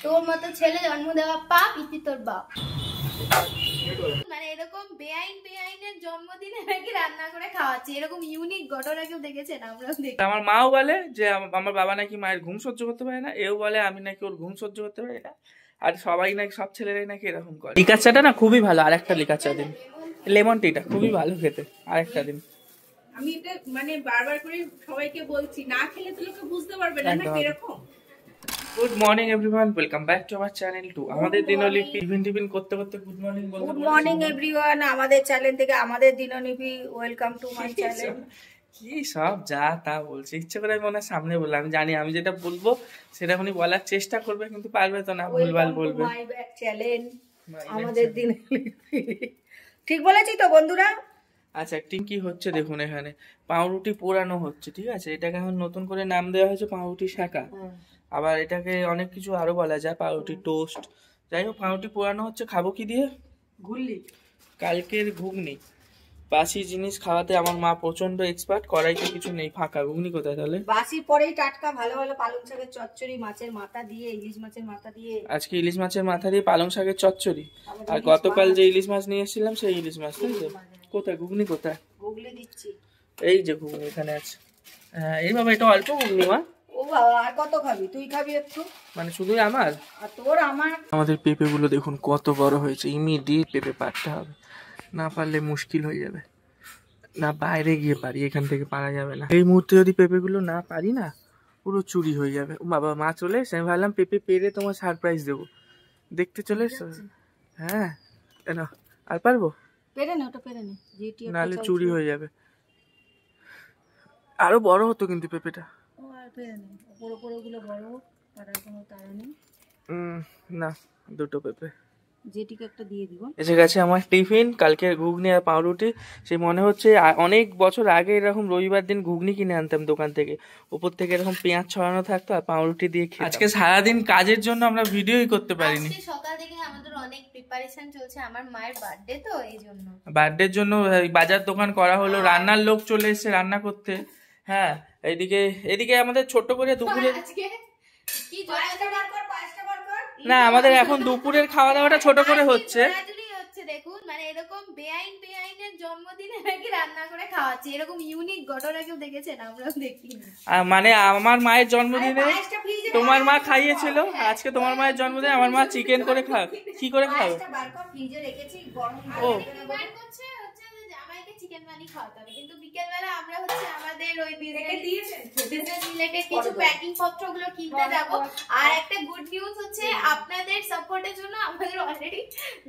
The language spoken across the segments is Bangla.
তোর মতো ছেলে জন্ম দেওয়া পাপ, ইতি তোর বাপ। মানে এরকম বেআইনের জন্মদিনে নাকি রান্না করে খাওয়াচ্ছে, এরকম ইউনিক ঘটনা কেউ দেখেছেন? আমরা দেখি। আমার মাও বলে যে আমার বাবা নাকি মায়ের ঘুম সহ্য করতে পারে না, এও বলে আমি নাকি ওর ঘুম সহ্য করতে পারি না। আর সবাই নাকি, সব ছেলেরাই নাকি এরকম করে। লিকার চাটা না খুবই ভালো, আরেকটা লিকার চা দিন, লেমন টিটা খুবই ভালো খেতে, আরেকটা দিন। আমি এটা মানে বারবার করে সবাইকে বলছি, না খেলে তো লোকে বুঝতে পারবে না না কিরকম। Good morning everyone, welcome back to our channel to. আমাদের দিনলিপি টিফিন করতে করতে গুড মর্নিং বলতে। গুড মর্নিং এভরিওয়ান, আমাদের চ্যানেল থেকে আমাদের দিনলিপি, ওয়েলকাম টু মাই চ্যানেল। কি সব যা তা বলছে, ইচ্ছে করে মনে সামনে বললাম, আমি জানি আমি যেটা বলবো সেটা উনি বলার চেষ্টা করবে, কিন্তু পারবে তো না, ভুলভাল বলবে। মাই ব্যাক চ্যানেল, আমাদের দিনলিপি। ঠিক বলেছি তো বন্ধুরা? আচ্ছা, কি হচ্ছে দেখুন, এখানে পাউরুটি পোড়ানো হচ্ছে, ঠিক আছে? এটাকে এখন নতুন করে নাম দেওয়া হয়েছে পাউরুটি শাঁকা। আবার এটাকে অনেক কিছু আরো বলা যায়, পাউরুটি টোস্ট। যাই হোক, পাউরুটি পোড়ানো হচ্ছে। খাবো কি দিয়ে? ঘুরলি কালকের ঘুগনি। বাসি জিনিস খাওয়াতে আমার মা প্রচন্ড এক্সপার্ট। কড়াইতে কিছু নেই, ফাঁকা। ঘুগনি কোথায় তাহলে? বাসি পরেই টাটকা ভালো ভালো পালং শাকের চচ্চড়ি, মাছের মাথা দিয়ে, ইলিশ মাছের মাথা দিয়ে। আজকে ইলিশ মাছের মাথা দিয়ে পালং শাকের চচ্চড়ি। আর গতকাল যে ইলিশ মাছ নিয়ে এসেছিলাম সেই ইলিশ মাছ, তাই তো? কোথায় ঘুগনি? কোথায়? ঘুগলি দিচ্ছি। এই যে ঘুগনি এখানে আছে। হ্যাঁ, এই বাবা, এটা অল্প ঘুগনি মা। ও বাবা, আর কত খাবি? তুই খাবি একটু, মানে শুধুই আমার? আর তোর আমার। আমাদের পেঁপে গুলো দেখুন কত বড় হয়েছে। ইমিডিয়েট পেঁপে পারতে হবে, না পারলে মুশকিল হয়ে যাবে। না বাইরে গিয়ে পারি, এখান থেকে পারা যাবে না। এই মুহূর্তে যদি পেঁপে গুলো না পারি না, পুরো চুরি হয়ে যাবে। ও বাবা, মা চলে এসে, আমি ভাবলাম পেঁপে পেরে তোমার সারপ্রাইজ দেবো। দেখতে চলে এসছো? হ্যাঁ, কেন আর পারবো? পেরে নে, ওটা পেরে নে, নাহলে চুরি হয়ে যাবে। আরো বড় হতো কিন্তু পেঁপেটা। ও আর পেরে নে, ওপরে গুলো বড় হোক, পারার কোনো তাড়া নেই। না, দুটো পেঁপে। যেটিকে একটা দিয়ে দিব। এসে গেছে আমার টিফিন, কালকের ঘুগনি আর পাউরুটি। সেই মনে হচ্ছে অনেক বছর আগে এরকম রবিবার দিন ঘুগনি কিনে আনতাম দোকান থেকে, উপর থেকে এরকম পেঁয়াজ ছড়ানো থাকতো আর পাউরুটি দিয়ে খেতাম। আজকে সারাদিন কাজের জন্য আমরা ভিডিওই করতে পারিনি। সকাল থেকে আমাদের অনেক প্রিপারেশন চলছে, আমার মায়ের বার্থডে তো, এই জন্য বার্থডের জন্য বাজার দোকান করা হলো, রান্নার লোক চলে এসেছে রান্না করতে। হ্যাঁ, এদিকে আমাদের ছোট করে দুপুরে না, আমাদের এখন দুপুরের খাওয়া দাওয়াটা ছোট করে হচ্ছে। দেখুন, মানে এরকম বেআইনের জন্মদিনে নাকি রান্না করে খাওয়াচ্ছে, এরকম ইউনিক ঘটনা কেউ দেখেছেন? আমরা দেখি। মানে আমার মায়ের জন্মদিনে তোমার মা খাইয়েছিল, আজকে তোমার মায়ের জন্মদিনে আমার মা চিকেন করে খাবে। কি করে খাবে? ও চিকেন বানিয়ে খাওয়াতে হবে, কিন্তু বিকেলবেলা আমরা হচ্ছে আমাদের ওই বিজনেস রিলেটেড কিছু প্যাকিং পত্রগুলো কিনতে যাব। আর একটা গুড নিউজ হচ্ছে, আপনাদের সাপোর্টের জন্য আমাদের অলরেডি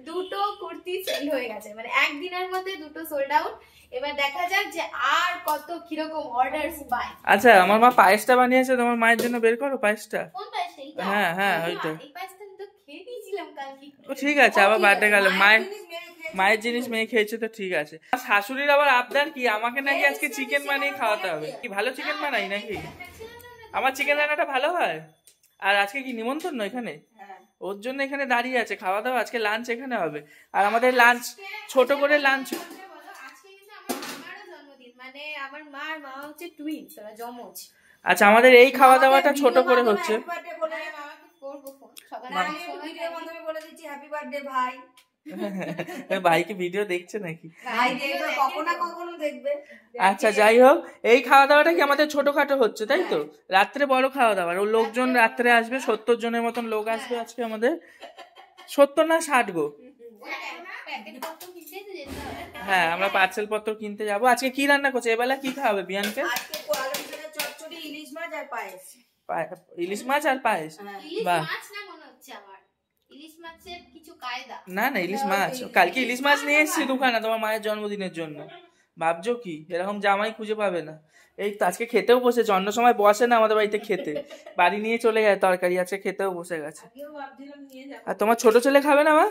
দুটো কুর্তি সেল হয়ে গেছে, মানে একদিনের মধ্যে দুটো সোল্ড আউট। এবার দেখা যাক যে আর কত কিরকম অর্ডারস পায়। আচ্ছা, আমার মা পায়েসটা বানিয়েছে, তোমার মায়ের জন্য বের করো পায়েসটা। কোন পায়েসটা? হ্যাঁ হ্যাঁ, ওইটা। এই পায়েসটা তো খেয়ে দিয়েছিলাম কালকে। ও ঠিক আছে, আবার বার্থডে গেল, মায়ের জিনিস মেয়ে খেয়েছে তো ঠিক আছে। শাশুড়ির আবার আবদার কি, আমাকে নাকি আজকে চিকেন বানিয়ে খাওয়াতে হবে। কি ভালো চিকেন বানাই নাকি? আমার চিকেন রান্নাটা ভালো হয়। আর আজকে কি নিমন্ত্রণ এখানে? ওর জন্য এখানে দাঁড়িয়ে আছে, খাওয়া দাওয়া আজকে লাঞ্চ এখানে হবে। আর আমাদের লাঞ্চ ছোট করে লাঞ্চ। মানে আমার মার মা হচ্ছে টুইনস, ওরা যমজ। আচ্ছা, আমাদের এই খাওয়া দাওয়াটা ছোট করে হচ্ছে। ভাইকে ভিডিও দেখছে নাকি? আচ্ছা, যাই হোক, এই খাওয়া দাওয়াটা কি আমাদের ছোটখাটো হচ্ছে, তাই তো? রাত্রে বড় খাওয়া দাওয়া। ও লোকজন রাত্রে আসবে, 70 জনের মতন লোক আসবে আজকে আমাদের। 70 না 60 গো। হ্যাঁ, আমরা পার্সেল পত্র কিনতে যাব। আজকে কি রান্না করছে? এবেলা কি খাওয়াবে বিয়ানকে? ইলিশ মাছ আর পায়েস। ইলিশ মাছ আর পায়েস? বাহ। না না, ইলিশ মাছ। কালকে ইলিশ মাছ নিয়ে এসেছি দোকানে তোমার মায়ের জন্মদিনের জন্য। ভাবছো কি, এরকম জামাই খুঁজে পাবে না। এই তো আজকে খেতেও বসেছে, অন্য সময় বসে না আমাদের বাড়িতে খেতে, বাড়ি নিয়ে চলে যায় তরকারি আছে, খেতেও বসে গেছে। আর তোমার ছোট ছেলে খাবে না মা?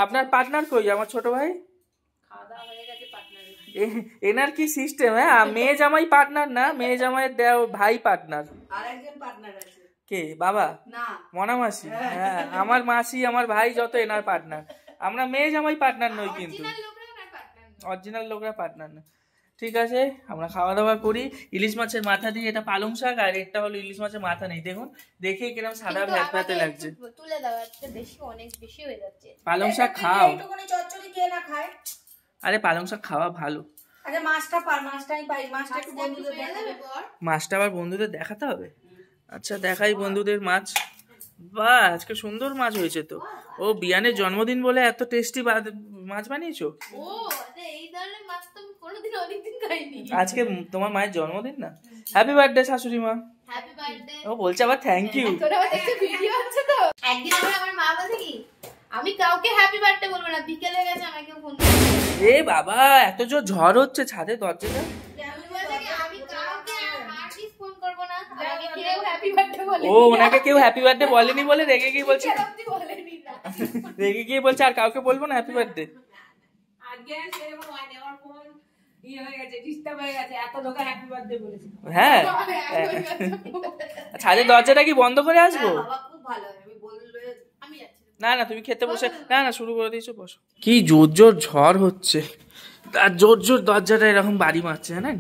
আপনার পার্টনার কই, আমার ছোট ভাই? এনার কি সিস্টেম? হ্যাঁ, মেয়ে জামাই পার্টনার না, মেয়ে জামাইয়ের ভাই পার্টনার। কে? বাবা? মনা মাসি? হ্যাঁ, আমার মাসি আমার ভাই যত এনার পার্টনার। আমরা মেয়ে জামাই পার্টনার নই, কিন্তু অরিজিনাল লোকরা পার্টনার না। ঠিক আছে, আমরা খাওয়া দাওয়া করি। ইলিশ মাছের মাথা দিয়ে, এটা পালং শাক, আর এটা হলো ইলিশ মাছের মাথা নেই। দেখুন দেখে কিরকম সাদা ভ্যাটভ্যাটে লাগছে। তুলে দাও, একটা বেশি, অনেক বেশি হয়ে যাচ্ছে। পালং শাক খাও, একটুখানি চচ্চড়ি কে না খায়। আরে পালং শাক খাওয়া ভালো। আচ্ছা মাছটা আমি পাই, মাছটা একটু বন্ধুদের দেখাবে। মাছটা আবার বন্ধুদের দেখাতে হবে। আচ্ছা দেখাই বন্ধুদের মাছ। বাহ, আজকে সুন্দর মাছ হয়েছে তো। ও বিয়ানের জন্মদিন বলে এত টেস্টি মাছ বানিয়েছো? ও আচ্ছা, এই ধরনের মাছ তো আমি কোনোদিন অনেকদিন খাইনি। আজকে তোমার মায়ের জন্মদিন না? হ্যাপি বার্থডে শাশুড়ি মা। Happy birthday. ও বলছে আবার থ্যাংক ইউ। তোরা দেখতে ভিডিও আছে তো? একদিন আমার মা বলছে কি, আমি কাউকে হ্যাপি বার্থডে বলবো না, বিকেলে গেছে আমাকে ফোন করে। এ বাবা, এত জোর ঝড় হচ্ছে ছাদে, দরজাটা। ও ওনাকে কেউ হ্যাপি বার্থডে বলেনি বলে রেগে গিয়ে বলছে, রেগে গিয়ে বলছে আর কাউকে বলবো না হ্যাপি বার্থডে। হ্যাঁ, ছাদের দরজাটা কি বন্ধ করে আসবো? না না, তুমি খেতে বসে, না না শুরু করে দিয়েছো, বসো। কি জোর জোর ঝড় হচ্ছে, আর জোর জোর দরজাটা এরকম বাড়ি মারছে, জানেন?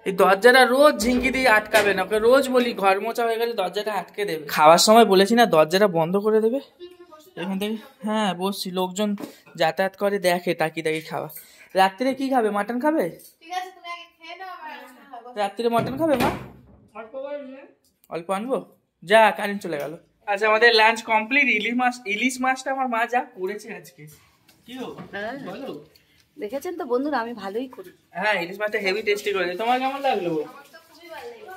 এই দরজাটা রোজ ঝিঙ্কি দিয়ে আটকাবে না, ওকে রোজ বলি ঘর মোছা হয়ে গেলে দরজাটা আটকে দেবে। খাওয়ার সময় বলেছি না দরজাটা বন্ধ করে দেবে এখান থেকে। হ্যাঁ বসছি, লোকজন যাতায়াত করে দেখে, তাকি তাকি খাওয়া। রাত্রে কি খাবে, মাটন খাবে? রাত্রে মটন খাবে মা? অল্প আনবো, যা কারেন্ট চলে গেল। আচ্ছা আমাদের লাঞ্চ কমপ্লিট। ইলিশ মাছটা আমার মা যা করেছে আজকে, কি বলো? দেখেছেন তো বন্ধুরা, আমি ভালোই করি। হ্যাঁ, ইলিশ মাছটা হেভি টেস্টি করেছে। তোমার কেমন লাগলো?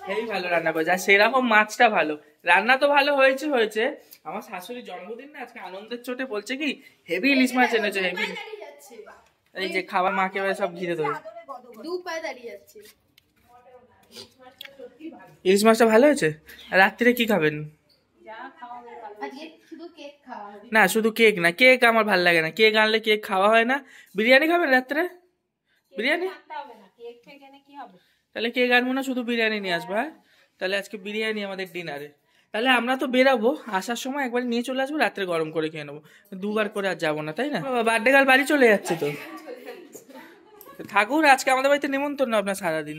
হেভি ভালো রান্না করেছে, আর সেরকম মাছটা ভালো। রান্না তো ভালো হয়েছে। আমার শাশুড়ির জন্মদিন না আজকে, আনন্দের চোটে বলছে কি হেভি ইলিশ মাছ এনেছে, হেভি। এই যে খাবার মাকে সব ঘিরে ধরে ইলিশ মাছটা ভালো হয়েছে। আর রাত্রিরে কি খাবেন? না শুধু কেক না, কেক আমার ভালো লাগে না, কেক আনলে কেক খাওয়া হয় না। বিরিয়ানি খাবেন রাত্রে? বিরিয়ানি? তাহলে কেক আনবো না, শুধু বিরিয়ানি নিয়ে আসবো। হ্যাঁ তাহলে আজকে বিরিয়ানি আমাদের ডিনারে। তাহলে আমরা তো বেরাবো, আসার সময় একবার নিয়ে চলে আসবো, রাত্রে গরম করে খেয়ে নেবো। দুবার করে আর যাবো না, তাই না? বার্থডে গার্ল বাড়ি চলে যাচ্ছে তো। ঠাকুর আজকে আমাদের বাড়িতে নিমন্ত্রণ আপনার সারাদিন।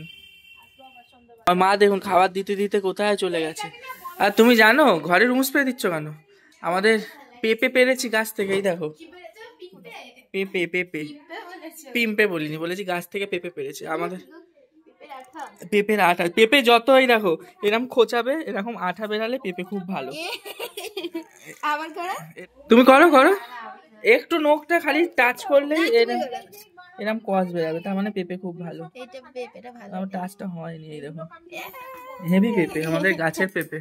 আর মা দেখুন খাবার দিতে দিতে কোথায় চলে গেছে। আর তুমি জানো ঘরে রুম স্প্রে দিচ্ছ কেন? আমাদের পেঁপে পেরেছি গাছ থেকে, এই দেখো পেঁপে। পিম্পে বলিনি, বলেছি গাছ থেকে পেঁপে পেরেছি। আমাদের পেঁপের আঠা, পেঁপে যত এই দেখো এরকম খোঁচাবে, এরকম আঠা বেরালে পেঁপে খুব ভালো। তুমি করো একটু, নখটা খালি টাচ করলেই এরকম কস বেরাবে, তার মানে পেঁপে খুব ভালো। আমার টাচটা হয়নি, এই দেখো হেভি পেঁপে, আমাদের গাছের পেঁপে।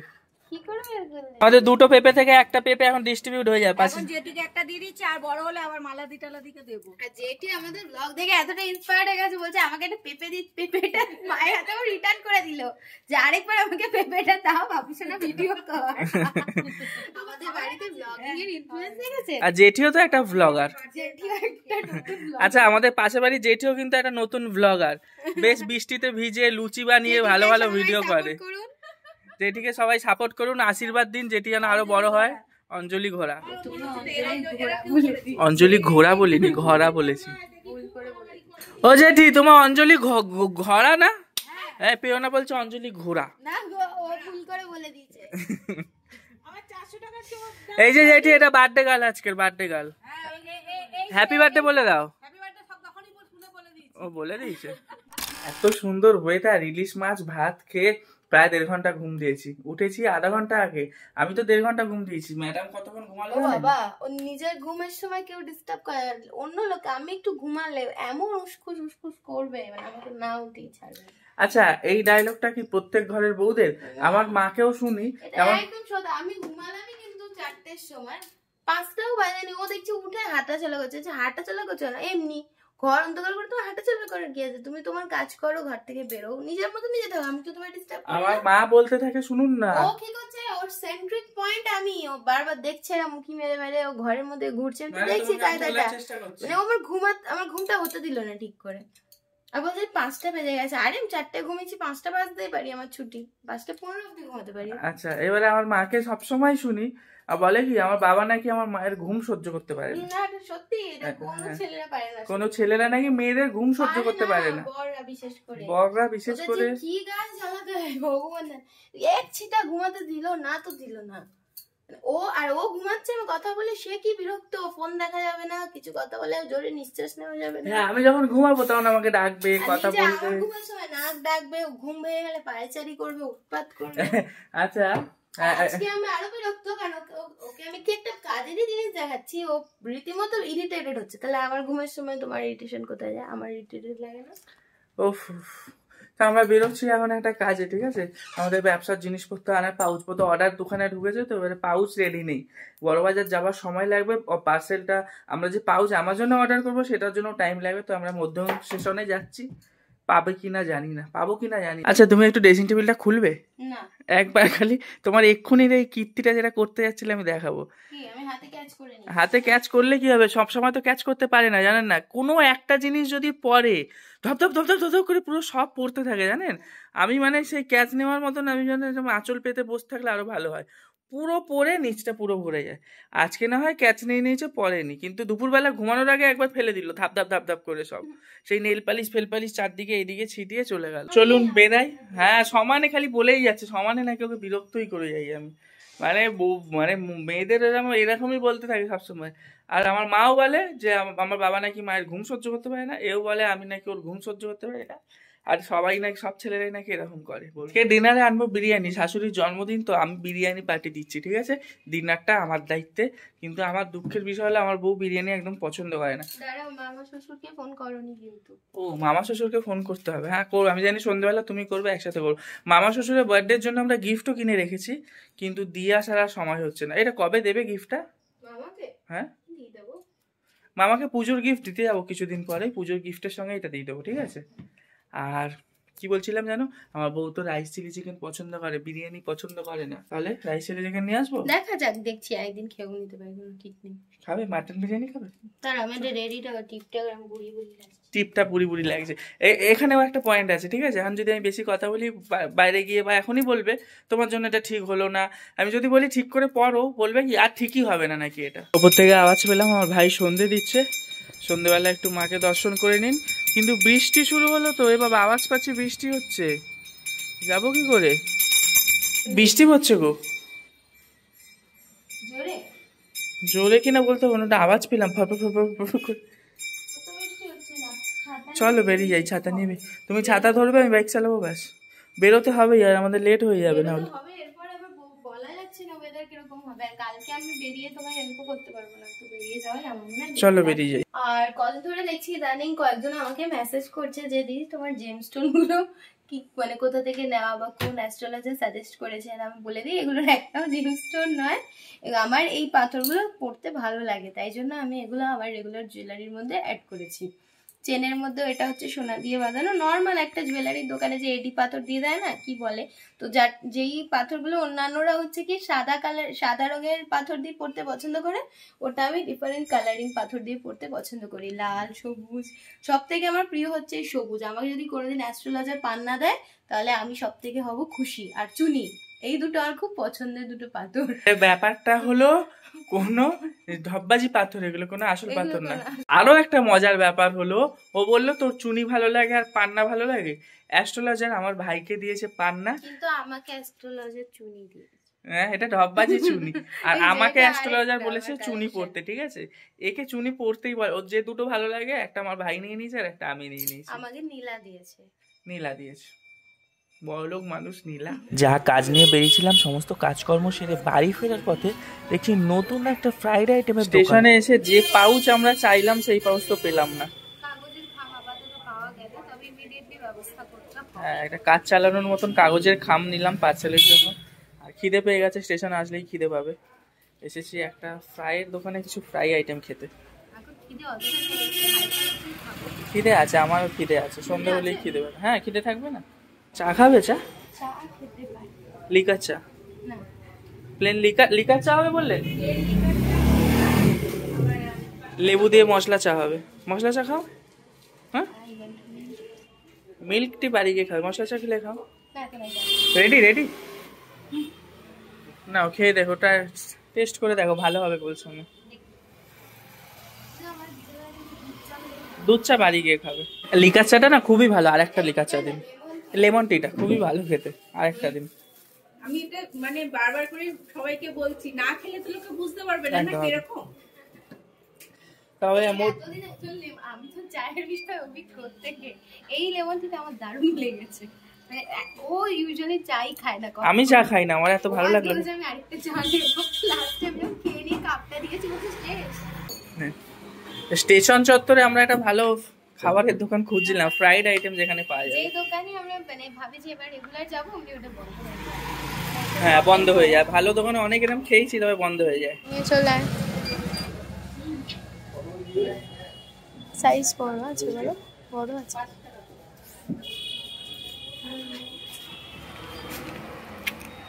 আমাদের দুটো পেঁপে থেকে একটা পেঁপে এখন ডিস্ট্রিবিউট হয়ে যায়। এখন জেঠিকে একটা দিয়ে দিচ্ছি, আর বড় হলে আবার মালাদি টালাদিকে দেবো। আর জেঠি আমাদের ব্লগ দেখে এতটা ইন্সপায়ার্ড হয়ে গেছে, বলছে আমাকে একটা পেঁপেটা মায়ের হাতে রিটার্ন করে দিল, যে আরেকবার আমাকে পেঁপেটা দাও, ভাবছি না ভিডিও কর। আমাদের বাড়িতে ব্লগিং এর ইনফ্লুয়েন্স হয়ে গেছে। আর জেঠিও তো একটা ব্লগার। জেঠিও একটা নতুন ব্লগার। আচ্ছা আমাদের পাশের বাড়ি জেঠিও কিন্তু একটা নতুন ব্লগার, বেশ বৃষ্টিতে ভিজে লুচি বানিয়ে ভালো ভালো ভিডিও করে। জেঠিকে সবাই সাপোর্ট করুন, আশীর্বাদ দিন জেঠি যেন আরো বড় হয়। অঞ্জলি ঘোড়া, অঞ্জলি ঘোড়া বলিনি, ঘোড়া বলেছি। ও জেঠি তোমার অঞ্জলি ঘোড়া না? হ্যাঁ পেওনা বলছে অঞ্জলি ঘোড়া। ও ভুল করে বলে দিয়েছে। এই যে জেঠি, এটা বার্থডে গার্ল, আজকের বার্থডে গার্ল। হ্যাপি বার্থডে বলে দাও। ও বলে দিয়েছে। এত সুন্দর ওয়েদার, ইলিশ মাছ ভাত খেয়ে প্রায় 1.5 ঘন্টা ঘুম দিয়েছি। উঠেছি আধা ঘন্টা আগে, আমি তো 1.5 ঘন্টা ঘুম দিয়েছি। ম্যাডাম কতক্ষণ ঘুমালো? বাবা ও নিজের ঘুমের সময় কেউ ডিস্টার্ব করে, অন্য লোক আমি একটু ঘুমালে এমন উস্কুস করবে, মানে আমাকে না উঠেই ছাড়বে। আচ্ছা এই ডায়লগটা কি প্রত্যেক ঘরের বউদের? আমার মাকেও শুনি। একদম সদা আমি ঘুমালামই কিন্তু 4টের সময়, 5টাও বাজেনি, ও দেখছি উঠে হাঁটা চলা করছে। হাঁটা চলা করছে না, এমনি ঘর অন্ধকার করে তোমার হাঁটা চলা করে গিয়েছে, তুমি তোমার কাজ করো, ঘর থেকে বেরো, নিজের মতো নিজে থাকো, আমি তো তোমার ডিস্টার্ব করি না। আমার মা বলতে থাকে শুনুন না। ও কি করছে, ওর সেন্ট্রিক পয়েন্ট আমি, ও বারবার দেখছে মুখি মেরে মেরে, ও ঘরের মধ্যে ঘুরছে, আমি দেখছি কায়দাটা, মানে আমার ঘুমটা হতে দিল না ঠিক করে। আর বলছে 5টা বেজে গেছে। আরে আমি 4টায় ঘুমিয়েছি, 5টা বাজতেই পারি, আমার ছুটি 5:15 অব্দি ঘুমাতে পারি। আচ্ছা, এবারে আমার মাকে সবসময় শুনি আর বলে কি আমার বাবা নাকি আমার মায়ের ঘুম সহ্য করতে পারে না। না এটা সত্যি, এটা কোনো ছেলেরা পারে না। কোনো ছেলেরা নাকি মেয়েদের ঘুম সহ্য করতে পারে না, বড়রা বিশেষ করে। বড়রা বিশেষ করে। কি গাছ জ্বালাতে হয় ভগবান, এক ছিটা ঘুমাতে দিল না তো দিল না। ও ঘুমাচ্ছে, আমি কথা বলে সে কি বিরক্ত, ফোন দেখা যাবে না, কিছু কথা বলে জোরে নিঃশ্বাস নেওয়া যাবে না। হ্যাঁ, আমি যখন ঘুমাবো তখন আমাকে ডাকবে, কথা বলবে, ঘুমার সময় নাক ডাকবে, ঘুম ভেঙে গেলে পায়চারি করবে, উৎপাত করবে। আচ্ছা, আজকে আমি আরো বিরক্ত, কারণ ওকে আমি কি একটা কাজেরই জিনিস দেখাচ্ছি, ও রীতিমতো ইরিটেটেড হচ্ছে। তাহলে আমার ঘুমের সময় তোমার ইরিটেশন কোথায় যায়? আমার ইরিটেটেড লাগে না? ওফ, আমরা বেরোচ্ছি এখন একটা কাজে, ঠিক আছে? আমাদের ব্যবসার জিনিসপত্র আনার পাউচপত্র অর্ডার দোকানে ঢুকেছে, তো এবারে পাউচ রেডি নেই, বড়বাজার যাওয়ার সময় লাগবে। পার্সেলটা আমরা যে পাউচ আমাজনে অর্ডার করবো সেটার জন্য টাইম লাগবে, তো আমরা মধ্যম স্টেশনে যাচ্ছি। পাবে কিনা জানি না, পাবো কিনা জানি। আচ্ছা, তুমি একটু ড্রেসিং টেবিলটা খুলবে না? একবার খালি, তোমার এক্ষুনি এই কীর্তিটা যেটা করতে যাচ্ছিলে আমি দেখাবো। আমি হাতে ক্যাচ করে নিই। হাতে ক্যাচ করলে কি হবে? সবসময় তো ক্যাচ করতে পারে না, জানেন না? কোনো একটা জিনিস যদি পরে ধপ ধপ ধপ ধপ ধপ ধপ করে পুরো সব পড়তে থাকে, জানেন? আমি মানে সেই ক্যাচ নেওয়ার মতন আমি জানেন আঁচল পেতে বসে থাকলে আরো ভালো হয়, পুরো পরে নিচটা পুরো ভরে যায়। আজকে না হয় ক্যাচ নিয়ে নিয়েছে, পরেনি, কিন্তু দুপুরবেলা ঘুমানোর আগে একবার ফেলে দিল ধাপ ধাপ ধাপ ধাপ করে সব, সেই নেল পালিশ ফেল পালিশ চারদিকে এইদিকে ছিটিয়ে চলে গেল। চলুন বেরাই। হ্যাঁ, সমানে খালি বলেই যাচ্ছে, সমানে নাকি ওকে বিরক্তই করে যাই আমি, মানে মানে মেয়েদের এরকমই বলতে থাকে সবসময়। আর আমার মাও বলে যে আমার বাবা নাকি মায়ের ঘুম সহ্য করতে পারে না, এও বলে আমি নাকি ওর ঘুম সহ্য করতে পারি না। আর সবাই নাকি, সব ছেলেরাই নাকি এরকম করে। বলছে ডিনারে আনবো বিরিয়ানি, শাশুড়ির জন্মদিন তো আমি বিরিয়ানি পার্টি দিচ্ছি, ঠিক আছে? ডিনারটা আমার দায়িত্বে, কিন্তু আমার দুঃখের বিষয় হলো আমার বউ বিরিয়ানি একদম পছন্দ করে না। মামা শ্বশুরকে ফোন করনি কিন্তু? ও, মামা শ্বশুরকে ফোন করতে হবে। হ্যাঁ করবো, আমি জানি সন্ধ্যাবেলা তুমি করবে, একসাথে করবো। মামা শ্বশুরের বার্থডের জন্য আমরা গিফটও কিনে রেখেছি, কিন্তু দিয়ে আসার আর সময় হচ্ছে না। এটা কবে দেবে গিফটটা? মামাকে? হ্যাঁ, দিয়ে দেবো। মামাকে পুজোর গিফট দিতে যাবো কিছুদিন পরে, পুজোর গিফটের সঙ্গে এটা দিয়ে দেবো, ঠিক আছে? আর কি বলছিলাম জানো, আমার বউ তো রাইস চিলি চিকেন পছন্দ করে, বিরিয়ানি পছন্দ করে না। তাহলে রাইস চিলি চিকেন নিয়ে আসবো, দেখা যাক, দেখছি একদিন খেয়েও নিতে পারি, কোনো ঠিক নেই। খাবে মাটন বিরিয়ানি খাবে? তার আমাদের রেডিটা টিপটা আমি বুড়ি বুড়ি লাগছে, টিপটা বুড়ি বুড়ি লাগছে। এখানেও একটা পয়েন্ট আছে, ঠিক আছে? এখন যদি আমি বেশি কথা বলি বাইরে গিয়ে, বা এখনই বলবে তোমার জন্য এটা ঠিক হলো না। আমি যদি বলি ঠিক করে পড়ো, বলবে কি আর ঠিকই হবে না নাকি এটা। ওপর থেকে আওয়াজ পেলাম আমার ভাই সন্ধে দিচ্ছে, সন্ধেবেলা একটু মাকে দর্শন করে নিন। কিন্তু বৃষ্টি শুরু হলো তো, এ বাবা আওয়াজ পাচ্ছি বৃষ্টি হচ্ছে, যাবো কি করে? বৃষ্টি হচ্ছে গো, জোরে জোরে কিনা বলতে হবে না, ওটা আওয়াজ পেলাম ফাপা ফাপা ফাপা করে। কত বৃষ্টি হচ্ছে না? চলো বেরিয়ে যাই, ছাতা নিবে, তুমি ছাতা ধরবে, আমি বাইক চালাবো, ব্যাস। বেরোতে হবে আর আমাদের লেট হয়ে যাবে না হলে। হবে এরপর আবার বলা যাচ্ছে না ওয়েদার কিরকম হবে, আর কালকে আমি বেরিয়ে তোমায় হেল্প করতে পারবো না, তো বেরিয়ে যাওয়াই আমার মনে হয়। চলো বেরিয়ে যাই। আর কত ধরে দেখছি ইদানিং কয়েকজন আমাকে মেসেজ করছে যে দিদি তোমার জেমস্টোন গুলো কি মানে কোথা থেকে নেওয়া বা কোন অ্যাস্ট্রোলজার সাজেস্ট করেছেন। আমি বলে দিই এগুলোর একটাও জেমস্টোন নয়, আমার এই পাথরগুলো পড়তে ভালো লাগে, তাই জন্য আমি এগুলো আমার রেগুলার জুয়েলারির মধ্যে অ্যাড করেছি। চেনের মধ্যে এটা হচ্ছে সোনা দিয়ে বাঁধানো, নর্মাল একটা জুয়েলারির দোকানে যে এডি পাথর দিয়ে দেয় না, কি বলে, তো যেই পাথরগুলো অন্যান্যরা হচ্ছে কি সাদা রঙের পাথর দিয়ে পড়তে পছন্দ করে, ওটা আমি ডিফারেন্ট কালারিং পাথর দিয়ে পড়তে পছন্দ করি, লাল সবুজ। সব থেকে আমার প্রিয় হচ্ছে সবুজ, আমাকে যদি কোনোদিন অ্যাস্ট্রোলজার পান্না দেয় তাহলে আমি সব থেকে হব খুশি। আর চুনি, এই দুটো আমার খুব পছন্দের দুটো পাথর। ব্যাপারটা হলো কোনো ধব্বাজি পাথর, এগুলো কোনো আসল পাথর না। আরো একটা মজার ব্যাপার হলো, ও বললো তোর চুনি ভালো লাগে আর পান্না ভালো লাগে। অ্যাস্ট্রোলজার আমার ভাইকে দিয়েছে পান্না, কিন্তু আমাকে অ্যাস্ট্রোলজার চুনি দিয়েছে। হ্যাঁ, এটা ঢপবাজি চুনি। আর আমাকে অ্যাস্ট্রোলজার বলেছে চুনি পড়তে, ঠিক আছে? একে চুনি পড়তেই বলে, ওর যে দুটো ভালো লাগে, একটা আমার ভাই নিয়ে নিয়েছে আর একটা আমি নিয়ে নিয়েছি। আমাকে নীলা দিয়েছে। নীলা দিয়েছে, বড়লোক মানুষ নীলা। যা কাজ নিয়ে বেরিয়েছিলাম সমস্ত কাজকর্ম সেরে বাড়ি ফেরার পথে দেখছি নতুন একটা ফ্রাইড আইটেমের স্টেশনে এসে যে পাউচ আমরা চাইলাম সেই পাউচ তো পেলাম না। কাগজের খাম আপাতত পাওয়া গেল, তবে ইমিডিয়েটলি ব্যবস্থা করতে হবে। হ্যাঁ, একটা কাজ চালানোর মতন কাগজের খাম নিলাম পার্সেলের জন্য। আর খিদে পেয়ে গেছে, স্টেশনে আসলেই খিদে পাবে। এসেছি একটা ফ্রাইয়ের দোকানে কিছু ফ্রাই আইটেম খেতে। খিদে আছে, আমারও খিদে আছে, সন্ধ্যে হলেই খিদে পাবে। হ্যাঁ, খিদে থাকবে না। চা খাবে? চা লিকার চা, প্লেন লিকার চা হবে বললে? লেবু দিয়ে মশলা চা হবে। মশলা চা খাও। হ্যাঁ, মিল্ক টি বাড়ি গিয়ে খাবে, মশলা চা খেলে খাও। না তো নাই রেডি রেডি নাও খেয়ে দেখো, ওটা টেস্ট করে দেখো, ভালো হবে বলছো না। দুধ চা বাড়ি গিয়ে খাবে। লিকার চাটা না খুবই ভালো, আরেকটা লিকার চা দিন। লেমন টিটা খুবই ভালো খেতে, আরেকটা দিন। আমি এটা মানে বারবার করে সবাইকে বলছি, না খেলে তো লোকে বুঝতে পারবে না না কিরকম। তবে আমি তো চায়ের বিষয়ে অভিজ্ঞ থেকে এই লেমন টিটা আমার দারুণ লেগেছে। মানে ও ইউজুয়ালি চাই খায় না, আমি চা খাই না, আমার এত ভালো লাগলো। আমি আরেকটা চা নেবো, লাস্টে আমি খেয়ে নিয়ে কাপটা দিয়েছি, বলছি স্টেশন চত্বরে আমরা একটা ভালো খাবারের দোকান খুঁজছিলাম, ফ্রাইড আইটেম যেখানে পাওয়া যায়। যেই দোকানে আমরা মানে ভাবি যে এবার রেগুলার যাবো, আমি ওটা বন্ধ হয়ে যায়। হ্যাঁ বন্ধ হয়ে যায়, ভালো দোকানে অনেক এরকম খেয়েছি, তবে বন্ধ হয়ে যায়। নিয়ে চলে আয়। সাইজ বড় আছে বলো, বড় আছে।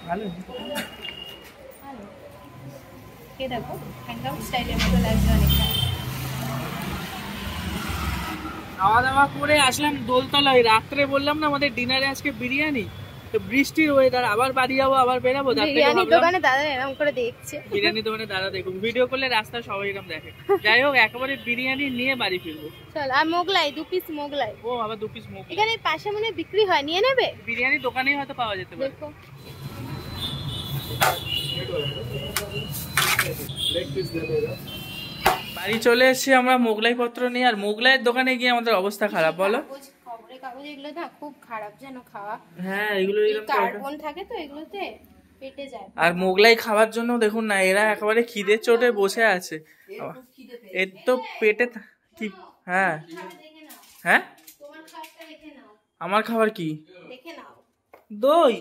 ভালো ভালো কে দেখো, হ্যাংআউট স্টাইলের মতো লাগছে অনেকটা। খাওয়া দাওয়া করে আসলাম দোলতলায়। রাত্রে বললাম না আমাদের ডিনারে আজকে বিরিয়ানি, তো বৃষ্টির ওয়েদার, আবার বাড়ি যাবো, আবার বেরাবো। বিরিয়ানির দোকানে দাদা এরকম করে দেখছে। বিরিয়ানি দোকানে দাদা দেখুন, ভিডিও করলে রাস্তা সবাই এরকম দেখে। যাই হোক, একেবারে বিরিয়ানি নিয়ে বাড়ি ফিরবো। চল, আর মোগলাই 2 পিস মোগলাই। ও আবার 2 পিস মোগলাই এখানে পাশে মনে হয় বিক্রি হয়, নিয়ে নেবে? বিরিয়ানি দোকানেই হয়তো পাওয়া যেতে পারে। দেখো বাড়ি চলে এসেছি আমরা মোগলাই পত্র নিয়ে, আর মোগলাইয়ের দোকানে গিয়ে আমাদের অবস্থা খারাপ। বলো, খবরের কাগজ এগুলো না খুব খারাপ যেন খাওয়া। হ্যাঁ এগুলো কার্বন থাকে তো এগুলোতে, পেটে যায়। আর মোগলাই খাওয়ার জন্য দেখুন না, এরা একেবারে খিদের চোটে বসে আছে। এর তো পেটে কি, হ্যাঁ হ্যাঁ তোমার খাবারটা রেখে নাও। আমার খাবার কি? দেখে নাও। দই?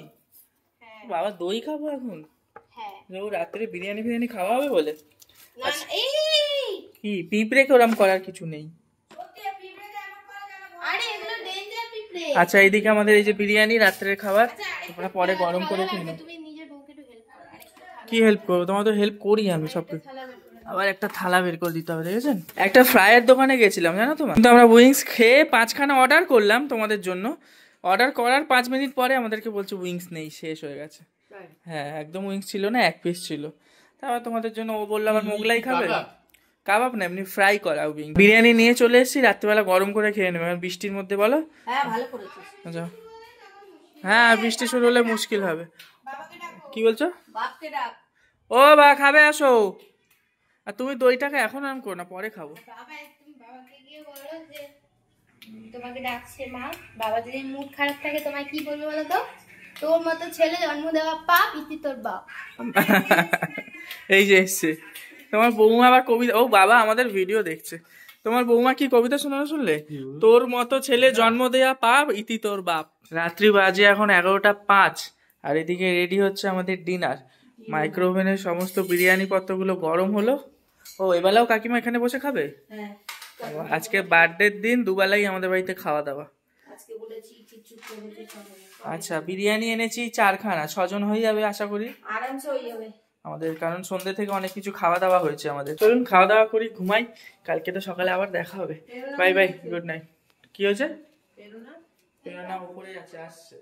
হ্যাঁ বাবা দই খাবো এখন? হ্যাঁ। ও রাত্রে বিরিয়ানি ফিরিয়ানি খাওয়া হবে বলে? না না, এই কি পিঁপড়েকে ওরম করার কিছু নেই। আরে এগুলো ডেঞ্জার পিঁপড়ে। আচ্ছা এইদিকে আমাদের এই যে বিরিয়ানি রাত্রের খাবার, তোমরা পরে গরম করে খেয়ে নাও। তুমি নিজের বউকে একটু হেল্প করো, আরেকটা কি হেল্প করবো? তোমার তো হেল্প করি আমি সব কিছু। থালা বের করে আবার একটা থালা বের করে দিতে হবে, দেখেছেন? একটা ফ্রাইয়ের দোকানে গেছিলাম জানো তোমার, কিন্তু আমরা উইংস খেয়ে 5খানা অর্ডার করলাম তোমাদের জন্য। অর্ডার করার 5 মিনিট পরে আমাদেরকে বলছে উইংস নেই, শেষ হয়ে গেছে। হ্যাঁ একদম উইংস ছিল না, 1 পিস ছিল। তারপর তোমাদের জন্য ও বললো আবার মোগলাই খাবে। কাবাব না, এমনি ফ্রাই করা উইংস। বিরিয়ানি নিয়ে চলে এসেছি, রাত্রিবেলা গরম করে খেয়ে নেবে বৃষ্টির মধ্যে। বলো। হ্যাঁ ভালো করেছিস। আচ্ছা হ্যাঁ, বৃষ্টি শুরু হলে মুশকিল হবে। কি বলছো? বাপকে ডাক। ও বা খাবে আসো। আর তুমি দইটাকে এখন আরাম করো না, পরে খাবো। বাবা, তুমি বাবাকে গিয়ে বলো যে তোমাকে ডাকছে মা। বাবা যদি মুড খারাপ থাকে তোমায় কি বলবে বলো তো? তোর মতো ছেলে জন্ম দেওয়া পাপ, ইতি তোর বাপ। এই যে এসছে তোমার বৌমা আবার কবিতা। ও বাবা আমাদের ভিডিও দেখছে। তোমার বৌমা কি কবিতা শোনানো শুনলে? তোর মতো ছেলে জন্ম দেয়া পাপ, ইতি তোর বাপ। রাত্রি বাজে এখন 11টা 5, আর এদিকে রেডি হচ্ছে আমাদের ডিনার। মাইক্রোওভেনের সমস্ত বিরিয়ানি পত্রগুলো গরম হলো। ও এবেলাও কাকিমা এখানে বসে খাবে? আজকে বার্থডের দিন, দুবেলাই আমাদের বাড়িতে খাওয়া দাওয়া। আচ্ছা বিরিয়ানি এনেছি 4খানা, 6 জন হয়ে যাবে আশা করি, আরামসে হয়ে যাবে আমাদের, কারণ সন্ধ্যে থেকে অনেক কিছু খাওয়া দাওয়া হয়েছে আমাদের। চলুন খাওয়া দাওয়া করি, ঘুমাই, কালকে তো সকালে আবার দেখা হবে। Bye bye, good night. কি হয়েছে? পেরোনা উপরে আছে, আসছে।